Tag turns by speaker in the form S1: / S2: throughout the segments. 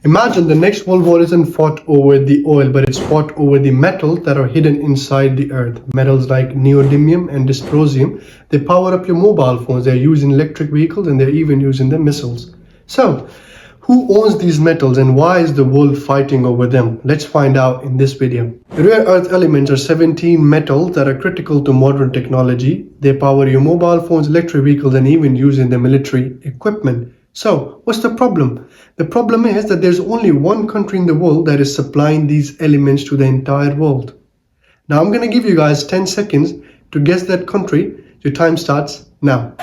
S1: Imagine the next World War isn't fought over the oil, but it's fought over the metals that are hidden inside the earth. Metals like neodymium and dysprosium, they power up your mobile phones, they're used in electric vehicles, and they're even used in the missiles. So, who owns these metals and why is the world fighting over them? Let's find out in this video. Rare earth elements are 17 metals that are critical to modern technology. They power your mobile phones, electric vehicles, and even used in the military equipment. So, what's the problem? The problem is that there's only one country in the world that is supplying these elements to the entire world. Now, I'm going to give you guys 10 seconds to guess that country. Your time starts now.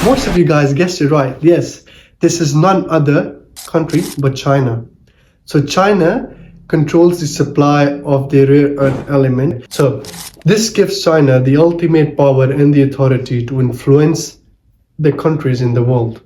S1: Most of you guys guessed it right. Yes, this is none other country but China. So China controls the supply of the rare earth element. So this gives China the ultimate power and the authority to influence the countries in the world.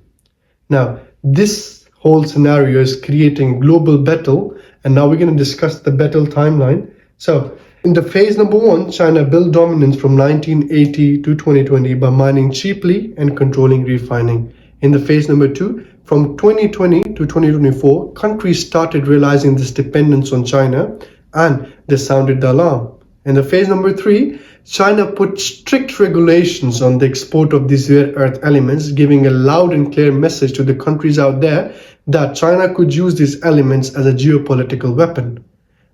S1: Now, this whole scenario is creating global battle, and now we're going to discuss the battle timeline. So in the phase number 1, China built dominance from 1980 to 2020 by mining cheaply and controlling refining. In the phase number 2, from 2020 to 2024, countries started realizing this dependence on China and they sounded the alarm. In the phase number 3, China put strict regulations on the export of these rare earth elements, giving a loud and clear message to the countries out there that China could use these elements as a geopolitical weapon.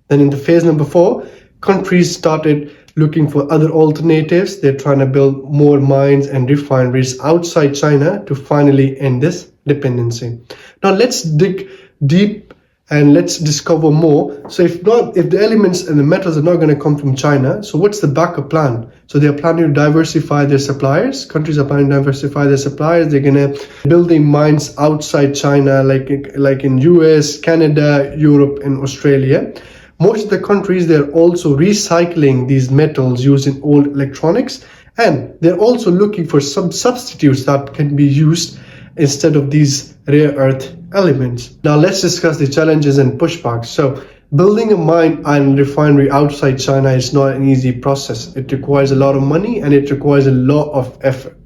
S1: Then in the phase number 4, countries started looking for other alternatives. They're trying to build more mines and refineries outside China to finally end this dependency. Now let's dig deep and let's discover more. So if the elements and the metals are not going to come from China, so what's the backup plan? So they're planning to diversify their suppliers. Countries are planning to diversify their suppliers. They're going to building mines outside China, like in US, Canada, Europe, and Australia. Most of the countries, they're also recycling these metals used in old electronics, and they're also looking for some substitutes that can be used instead of these rare earth elements. Now let's discuss the challenges and pushbacks. So building a mine and refinery outside China is not an easy process. It requires a lot of money and it requires a lot of effort.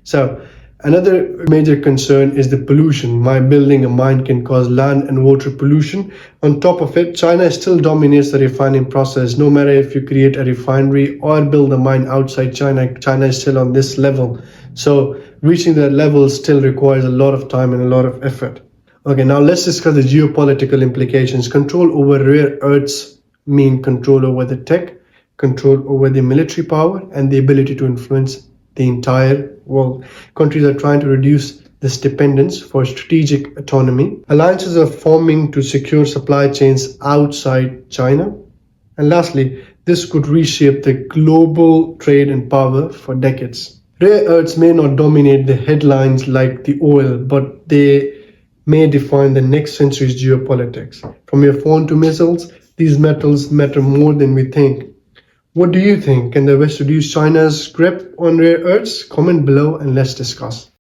S1: So another major concern is the pollution. Building a mine can cause land and water pollution. On top of it, China still dominates the refining process. No matter if you create a refinery or build a mine outside China, China is still on this level. So reaching that level still requires a lot of time and a lot of effort. Okay, now let's discuss the geopolitical implications. Control over rare earths mean control over the tech, control over the military power, and the ability to influence the entire world. Countries are trying to reduce this dependence for strategic autonomy. Alliances are forming to secure supply chains outside China. And lastly, this could reshape the global trade and power for decades. Rare earths may not dominate the headlines like the oil, but they may define the next century's geopolitics. From your phone to missiles, these metals matter more than we think. What do you think? Can the West reduce China's grip on rare earths? Comment below and let's discuss.